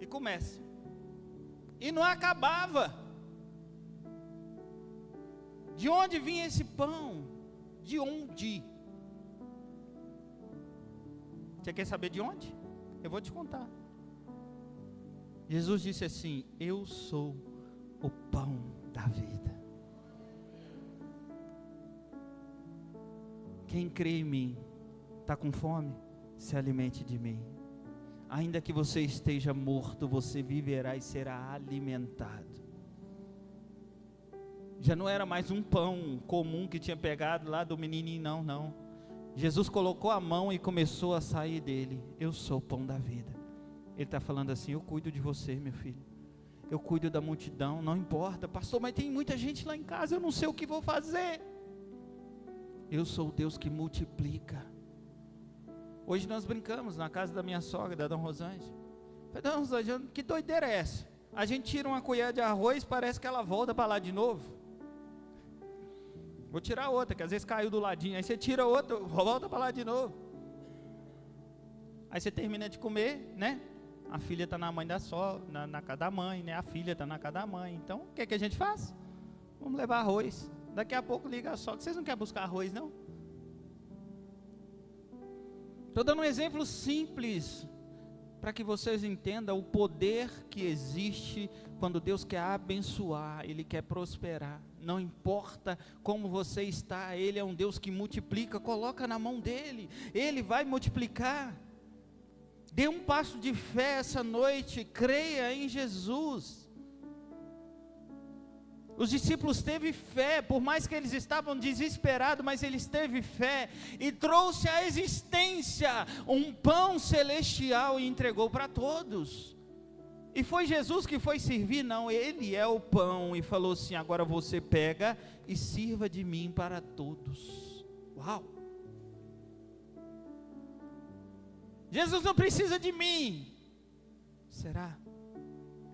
E começa. E não acabava. De onde vinha esse pão? De onde? Você quer saber de onde? Eu vou te contar. Jesus disse assim: eu sou o pão da vida. Quem crê em mim, está com fome? Se alimente de mim. Ainda que você esteja morto, você viverá e será alimentado. Já não era mais um pão comum que tinha pegado lá do menininho, não. Jesus colocou a mão e começou a sair dele. Eu sou o pão da vida. Ele está falando assim: eu cuido de você, meu filho. Eu cuido da multidão, não importa. Pastor, mas tem muita gente lá em casa, eu não sei o que vou fazer. Eu sou o Deus que multiplica. Hoje nós brincamos na casa da minha sogra, da Dona Rosângela. Falei, Dona Rosângela, que doideira é essa? A gente tira uma colher de arroz, parece que ela volta para lá de novo. Vou tirar outra, que às vezes caiu do ladinho. Aí você tira outra, volta para lá de novo. Aí você termina de comer, né? A filha está na mãe da sogra, na casa da mãe, né? A filha está na casa da mãe. Então, o que a gente faz? Vamos levar arroz. Daqui a pouco liga a sogra. Vocês não querem buscar arroz, não? Estou dando um exemplo simples, para que vocês entendam o poder que existe quando Deus quer abençoar, Ele quer prosperar. Não importa como você está, Ele é um Deus que multiplica. Coloca na mão dEle, Ele vai multiplicar. Dê um passo de fé essa noite, creia em Jesus. Os discípulos teve fé, por mais que eles estavam desesperados, mas eles teve fé, e trouxe à existência um pão celestial e entregou para todos. E foi Jesus que foi servir? Não, Ele é o pão, e falou assim, agora você pega e sirva de mim para todos. Uau! Jesus não precisa de mim. Será?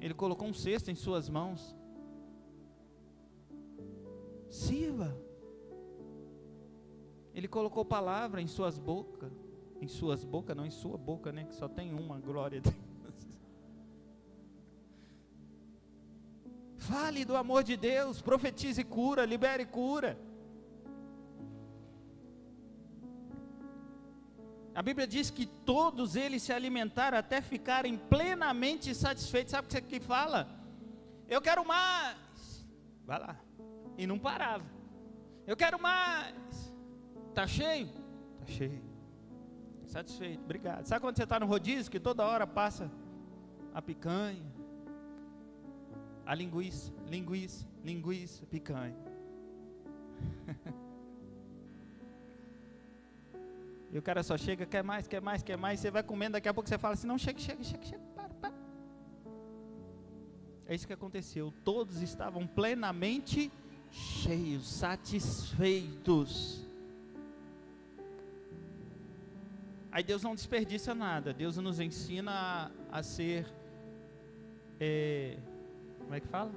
Ele colocou um cesto em suas mãos. Sirva. Ele colocou palavra em suas bocas. Em suas bocas, não em sua boca, né? Que só tem uma, glória a Deus. Fale do amor de Deus, profetize cura, libere cura. A Bíblia diz que todos eles se alimentaram até ficarem plenamente satisfeitos. Sabe o que aqui fala? Eu quero mais. Vai lá. E não parava. Eu quero mais. Está cheio? Está cheio. Satisfeito, obrigado. Sabe quando você está no rodízio, que toda hora passa a picanha, a linguiça, picanha. E o cara só chega, quer mais. Você vai comendo, daqui a pouco você fala assim, não, chega, para. É isso que aconteceu. Todos estavam plenamente cheios, satisfeitos. Aí Deus não desperdiça nada. Deus nos ensina a ser como é que fala?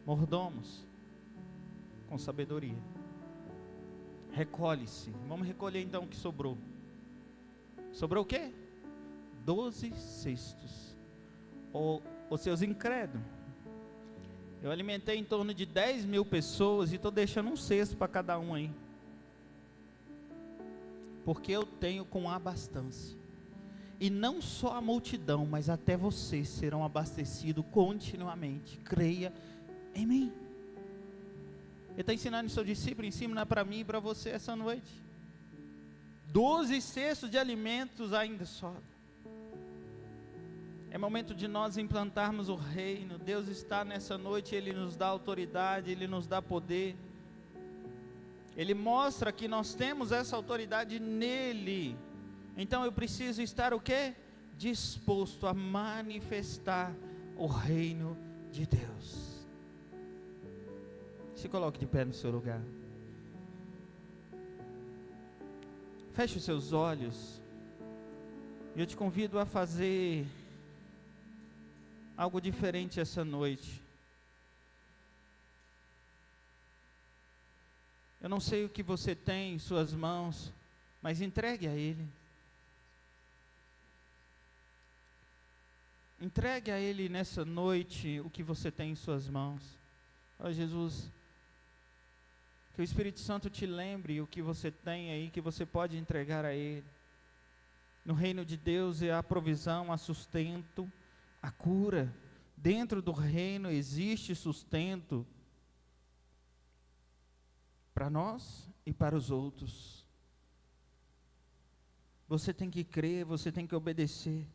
Mordomos com sabedoria. Recolhe-se. Vamos recolher então o que sobrou. Sobrou o quê? 12 cestos. Os seus incrédulos. Eu alimentei em torno de 10 mil pessoas e estou deixando um cesto para cada um aí. Porque eu tenho com abastança. E não só a multidão, mas até vocês serão abastecidos continuamente. Creia em mim. Ele está ensinando o seu discípulo, ensina para mim e para você essa noite. 12 cestos de alimentos ainda sobram. É momento de nós implantarmos o reino. Deus está nessa noite, Ele nos dá autoridade, Ele nos dá poder. Ele mostra que nós temos essa autoridade nele. Então eu preciso estar o quê? Disposto a manifestar o reino de Deus. Se coloque de pé no seu lugar. Feche os seus olhos. E eu te convido a fazer algo diferente essa noite. Eu não sei o que você tem em suas mãos, mas entregue a Ele. Entregue a Ele nessa noite o que você tem em suas mãos. Ó Jesus, que o Espírito Santo te lembre o que você tem aí, que você pode entregar a Ele. No reino de Deus é a provisão, a sustento, a cura. Dentro do reino existe sustento para nós e para os outros. Você tem que crer, você tem que obedecer.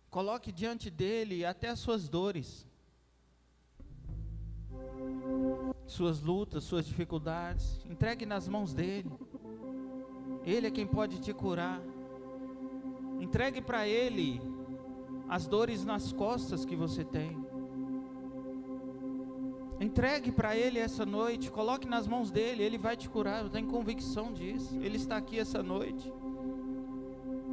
Coloque diante dele até as suas dores, suas lutas, suas dificuldades. Entregue nas mãos dele. Ele é quem pode te curar. Entregue para ele as dores nas costas que você tem. Entregue para Ele essa noite, coloque nas mãos dEle, Ele vai te curar, eu tenho convicção disso. Ele está aqui essa noite.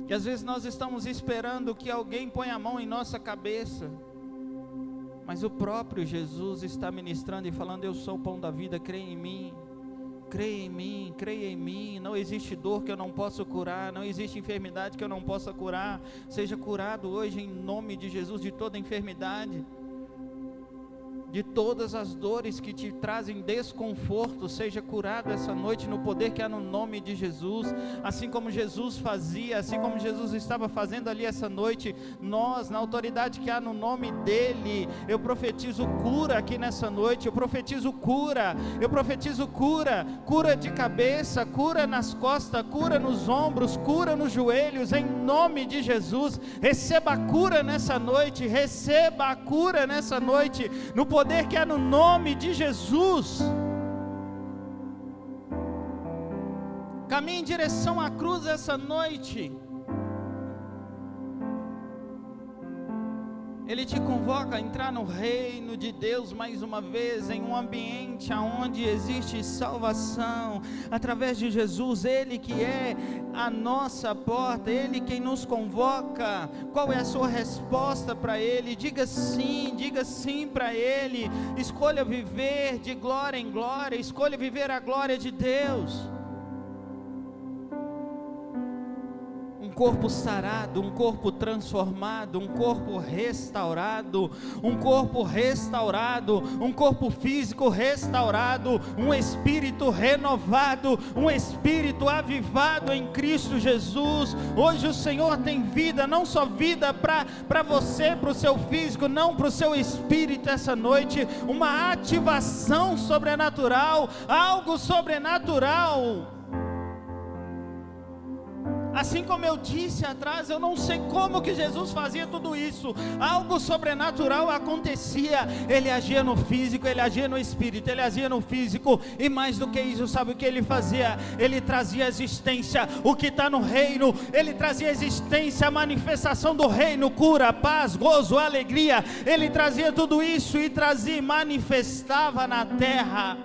E às vezes nós estamos esperando que alguém ponha a mão em nossa cabeça, mas o próprio Jesus está ministrando e falando: eu sou o pão da vida, creia em mim. Creia em mim, creia em mim. Não existe dor que eu não possa curar, não existe enfermidade que eu não possa curar. Seja curado hoje em nome de Jesus de toda enfermidade, de todas as dores que te trazem desconforto. Seja curado essa noite no poder que há no nome de Jesus. Assim como Jesus fazia, assim como Jesus estava fazendo ali essa noite, nós, na autoridade que há no nome dEle, eu profetizo cura aqui nessa noite. Eu profetizo cura, cura de cabeça, cura nas costas, cura nos ombros, cura nos joelhos, em nome de Jesus. Receba a cura nessa noite, receba a cura nessa noite, no poder que há no nome de Jesus. Caminhe em direção à cruz essa noite. Ele te convoca a entrar no reino de Deus mais uma vez, em um ambiente onde existe salvação, através de Jesus. Ele que é a nossa porta, Ele quem nos convoca. Qual é a sua resposta para Ele? Diga sim para Ele. Escolha viver de glória em glória, escolha viver a glória de Deus. Um corpo sarado, um corpo transformado, um corpo restaurado, um corpo físico restaurado, um espírito renovado, um espírito avivado em Cristo Jesus. Hoje o Senhor tem vida, não só vida para você, para o seu físico, não para o seu espírito essa noite. Uma ativação sobrenatural, algo sobrenatural. Assim como eu disse atrás, eu não sei como que Jesus fazia tudo isso. Algo sobrenatural acontecia. Ele agia no físico, ele agia no espírito, ele agia no físico. E mais do que isso, sabe o que ele fazia? Ele trazia existência o que está no reino. Ele trazia existência, a manifestação do reino, cura, paz, gozo, alegria. Ele trazia tudo isso e trazia, manifestava na terra.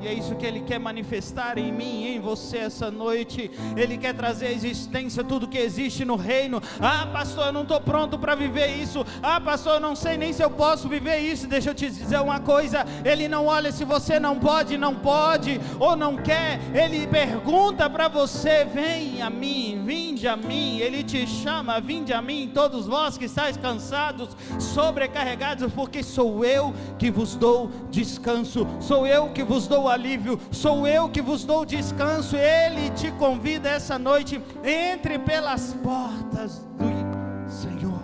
E é isso que Ele quer manifestar em mim e em você essa noite. Ele quer trazer à existência tudo que existe no reino. Ah, pastor, eu não estou pronto para viver isso. Ah, pastor, eu não sei nem se eu posso viver isso. Deixa eu te dizer uma coisa: Ele não olha se você não pode ou não quer. Ele pergunta para você: vem a mim, vinde a mim. Ele te chama: vinde a mim, todos vós que estáis cansados, sobrecarregados, porque sou eu que vos dou descanso, sou eu que vos dou alívio, sou eu que vos dou descanso. Ele te convida essa noite: entre pelas portas do Senhor.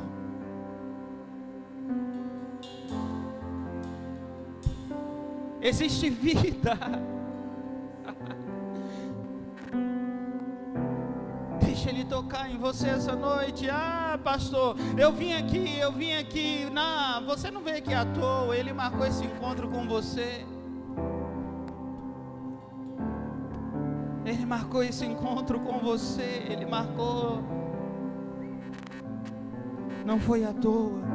Existe vida. Deixa Ele tocar em você essa noite. Ah, pastor, eu vim aqui. Não, você não veio aqui à toa. Ele marcou esse encontro com você. Ele marcou esse encontro com você. Ele marcou. Não foi à toa.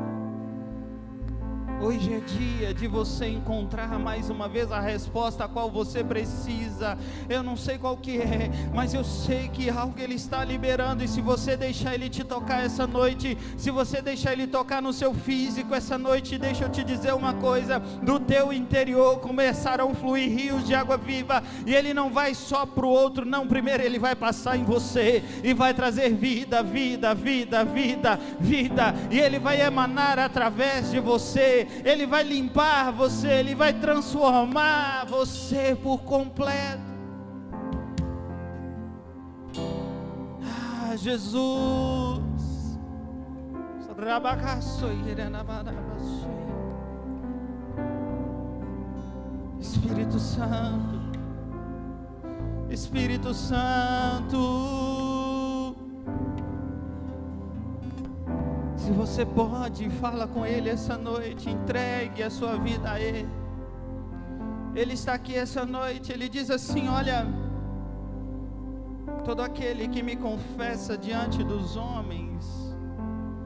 Hoje é dia de você encontrar mais uma vez a resposta a qual você precisa. Eu não sei qual que é, mas eu sei que algo Ele está liberando. E se você deixar Ele te tocar essa noite, se você deixar Ele tocar no seu físico essa noite, deixa eu te dizer uma coisa: do teu interior começarão a fluir rios de água viva. E Ele não vai só para o outro, não. Primeiro Ele vai passar em você e vai trazer vida. E Ele vai emanar através de você. Ele vai limpar você, Ele vai transformar você por completo. Ah, Jesus. Espírito Santo, Espírito Santo. Se você pode, fala com Ele essa noite, entregue a sua vida a Ele. Ele está aqui essa noite. Ele diz assim: olha, todo aquele que me confessa diante dos homens,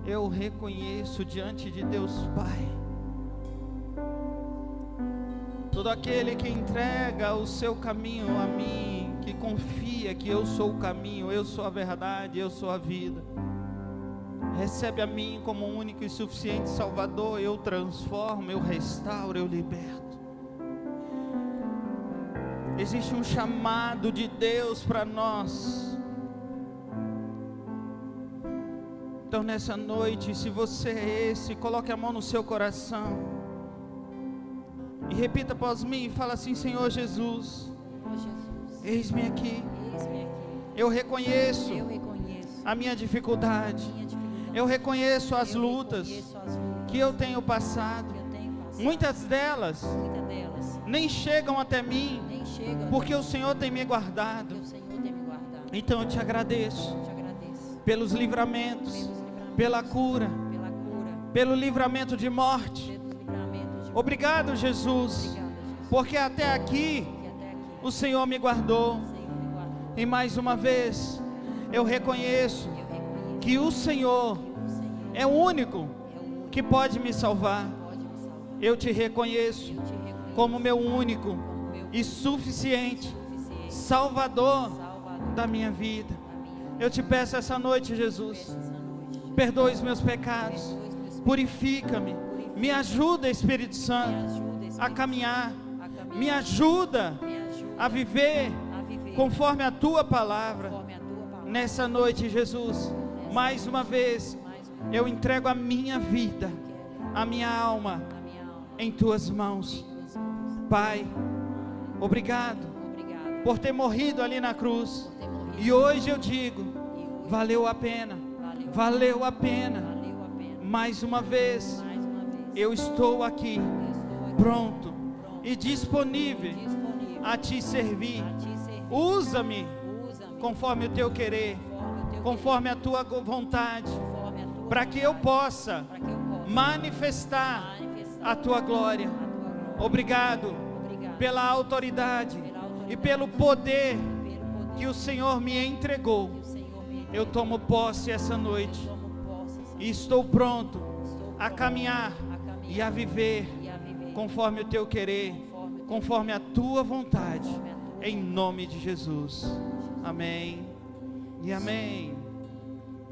eu reconheço diante de Deus Pai. Todo aquele que entrega o seu caminho a mim, que confia que eu sou o caminho, eu sou a verdade, eu sou a vida, recebe a mim como único e suficiente Salvador. Eu transformo, eu restauro, eu liberto. Existe um chamado de Deus para nós. Então nessa noite, se você é esse, coloque a mão no seu coração e repita após mim, fala assim: Senhor Jesus, eis-me aqui. Eu reconheço a minha dificuldade. Eu reconheço as lutas que eu tenho passado. Muitas delas nem chegam até mim, porque o Senhor tem me guardado. Então eu te agradeço pelos livramentos, pela cura, pelo livramento de morte. Obrigado, Jesus, porque até aqui o Senhor me guardou. E mais uma vez eu reconheço que o Senhor é o único que pode me salvar. Eu te reconheço como meu único e suficiente Salvador da minha vida. Eu te peço essa noite, Jesus, perdoe os meus pecados, purifica-me, me ajuda, Espírito Santo, a caminhar, me ajuda a viver conforme a tua palavra. Nessa noite, Jesus, mais uma vez eu entrego a minha vida, a minha alma em tuas mãos. Pai, obrigado por ter morrido ali na cruz. E hoje eu digo, valeu a pena, valeu a pena. Mais uma vez eu estou aqui, pronto e disponível a te servir. Usa-me conforme o teu querer, conforme a tua vontade, para que eu possa manifestar a tua glória. Obrigado pela autoridade e pelo poder que o Senhor me entregou. Eu tomo posse essa noite e estou pronto a caminhar e a viver conforme o teu querer, conforme a tua vontade, em nome de Jesus. Amém e amém.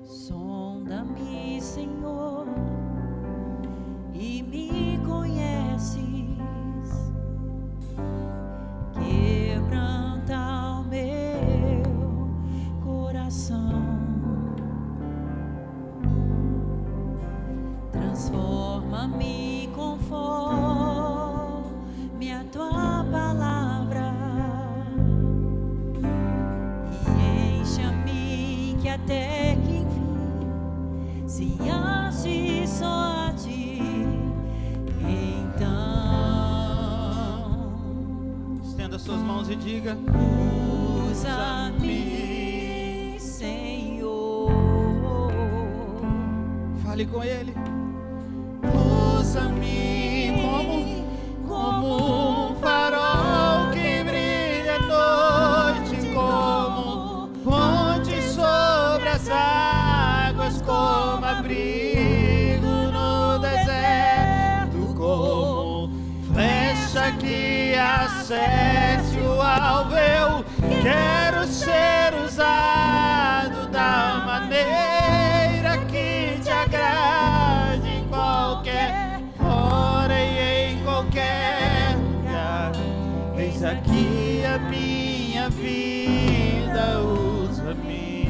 Sonda-me, Senhor, e me conheces. Quebranta o meu coração, transforma-me conforme a tua palavra e encha-me que até que enfim se ache só a ti. Então
estenda suas mãos e diga:
usa-me, Senhor.
Fale com Ele. Usa-me como um farol que brilha à noite, como ponte sobre as águas, como abrigo no deserto, como flecha que acerte o alvo. Eu quero ser usado da maneira que te agrade, em qualquer hora e em qualquer lugar. Eis aqui a minha vida, usa-me,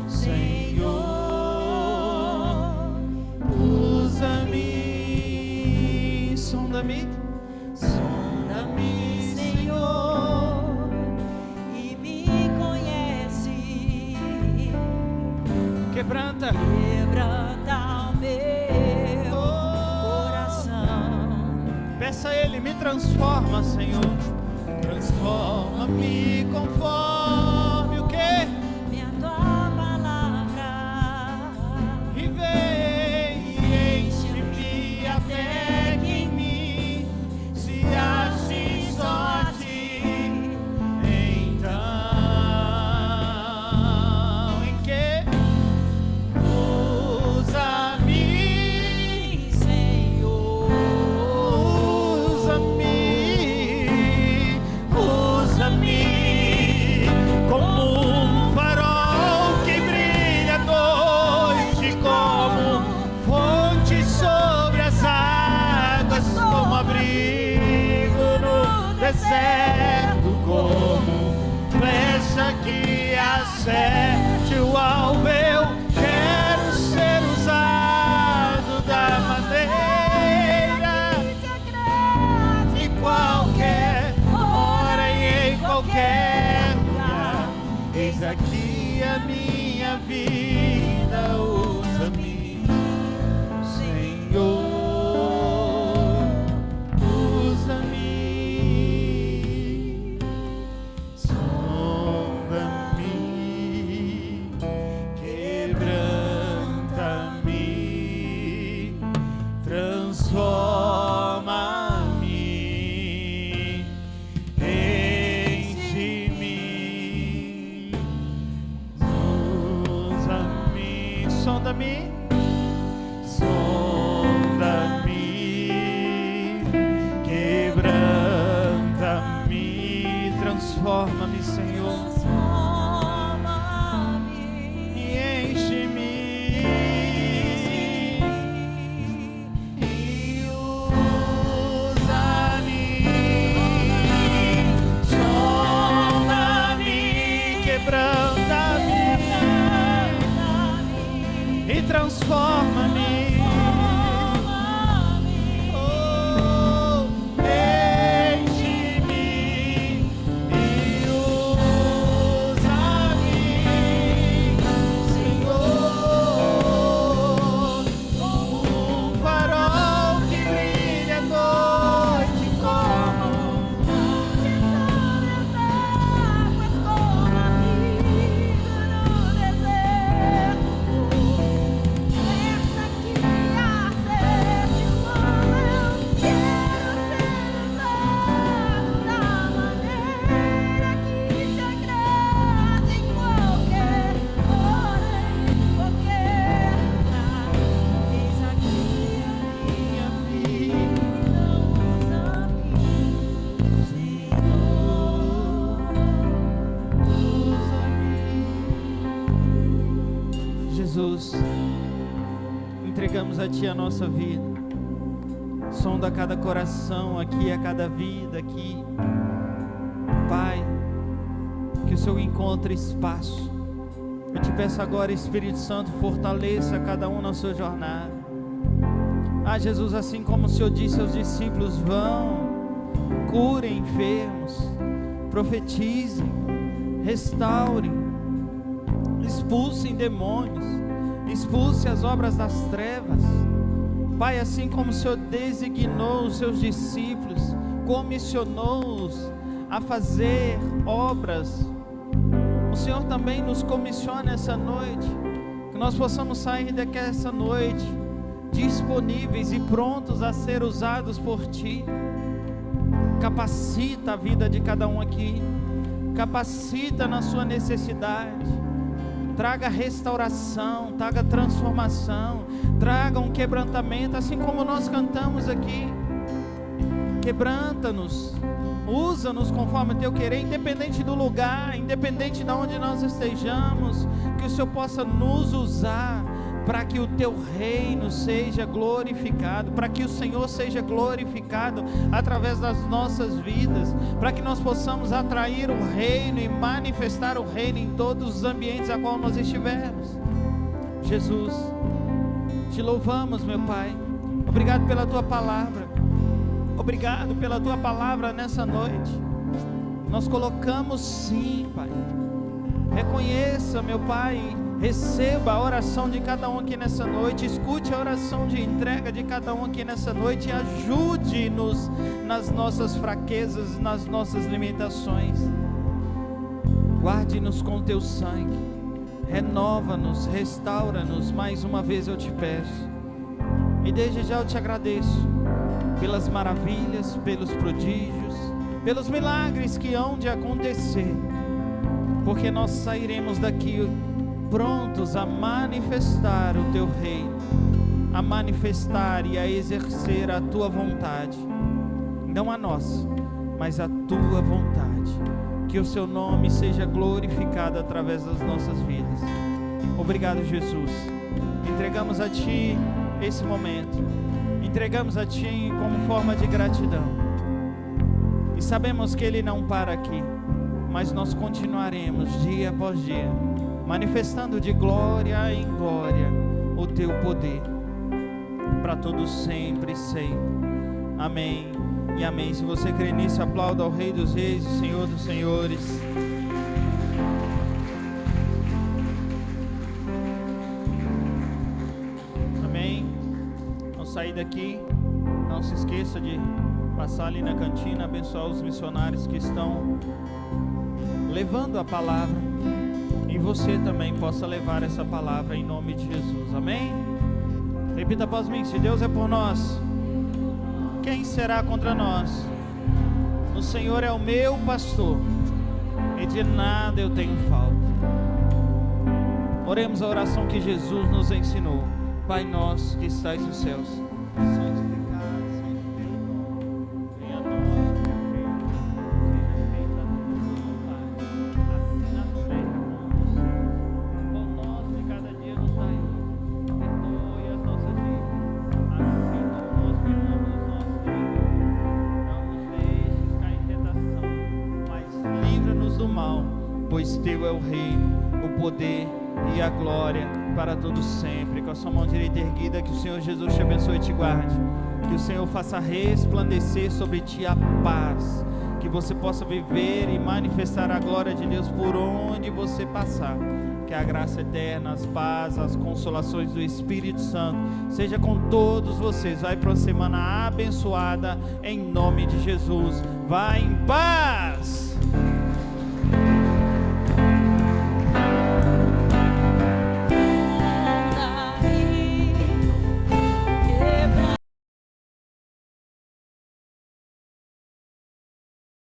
Senhor, usa-me. Sonda-me, sonda-me, Senhor,
E me conhece.
quebranta
Quebranta o meu coração.
Peça a Ele, me transforma, Senhor. Transforma-me conforme o que?
Minha tua palavra.
E vem e enche-me até que em mim se ache só a ti. Então, em que? Usa-me,
Senhor.
usa-me, deserto como flecha que acerte o alvo. Eu quero ser usado da maneira de qualquer hora e em qualquer lugar. Eis aqui a minha vida, usa-me, Senhor. Sonda-me, transforma-me, Senhor, e enche-me, e usa-me, sonda-me, quebranta-me e transforma-me. Jesus, entregamos a Ti a nossa vida. Sonda a cada coração aqui, a cada vida aqui. Pai, que o Senhor encontre espaço. Eu te peço agora, Espírito Santo, fortaleça cada um na sua jornada. Ah, Jesus, assim como o Senhor disse aos discípulos, vão, curem enfermos, profetizem, restaurem, expulsem demônios, expulse as obras das trevas. Pai, assim como o Senhor designou os seus discípulos, comissionou-os a fazer obras, o Senhor também nos comissiona essa noite, que nós possamos sair dessa noite disponíveis e prontos a ser usados por Ti. Capacita a vida de cada um aqui, capacita na sua necessidade. Traga restauração, traga transformação, traga um quebrantamento, assim como nós cantamos aqui. Quebranta-nos, usa-nos conforme o Teu querer, independente do lugar, independente de onde nós estejamos, que o Senhor possa nos usar para que o Teu reino seja glorificado, para que o Senhor seja glorificado através das nossas vidas, para que nós possamos atrair o reino e manifestar o reino em todos os ambientes a qual nós estivermos. Jesus, Te louvamos, meu Pai, obrigado pela Tua palavra, obrigado pela Tua palavra nessa noite. Nós colocamos sim, Pai, reconheça, meu Pai, receba a oração de cada um aqui nessa noite, escute a oração de entrega de cada um aqui nessa noite e ajude-nos nas nossas fraquezas, nas nossas limitações. Guarde-nos com o Teu sangue, renova-nos, restaura-nos, mais uma vez eu te peço. E desde já eu te agradeço pelas maravilhas, pelos prodígios, pelos milagres que hão de acontecer, porque nós sairemos daqui prontos a manifestar o Teu reino, a manifestar e a exercer a Tua vontade, não a nossa, mas a Tua vontade. Que o Seu nome seja glorificado através das nossas vidas. Obrigado, Jesus. Entregamos a Ti esse momento, entregamos a Ti como forma de gratidão. E sabemos que Ele não para aqui, mas nós continuaremos dia após dia, manifestando de glória em glória o Teu poder, para todos sempre e sempre. Amém e amém. Se você crê nisso, aplauda ao Rei dos Reis, o Senhor dos Senhores. Amém. Ao sair daqui, não se esqueça de passar ali na cantina, abençoar os missionários que estão levando a palavra, e você também possa levar essa palavra em nome de Jesus. Amém? Repita após mim: se Deus é por nós, quem será contra nós? O Senhor é o meu pastor, e de nada eu tenho falta. Oremos a oração que Jesus nos ensinou. Pai nosso que estais nos céus, santificado seja o teu nome. Venha a nós o teu reino, seja feita a tua vontade, assim na terra como no céu. O pão nosso de cada dia nos dai hoje. Perdoe as nossas dívidas, assim como nós perdoamos os nossos devedores. Não nos deixes cair em tentação, mas livra-nos do mal, pois teu é o reino, o poder e a glória para todos sempre. Com a sua mão direita erguida, que o Senhor Jesus te abençoe e te guarde, que o Senhor faça resplandecer sobre ti a paz, que você possa viver e manifestar a glória de Deus por onde você passar. Que a graça eterna, as paz, as consolações do Espírito Santo seja com todos vocês. Vai para uma semana abençoada em nome de Jesus. Vai em paz.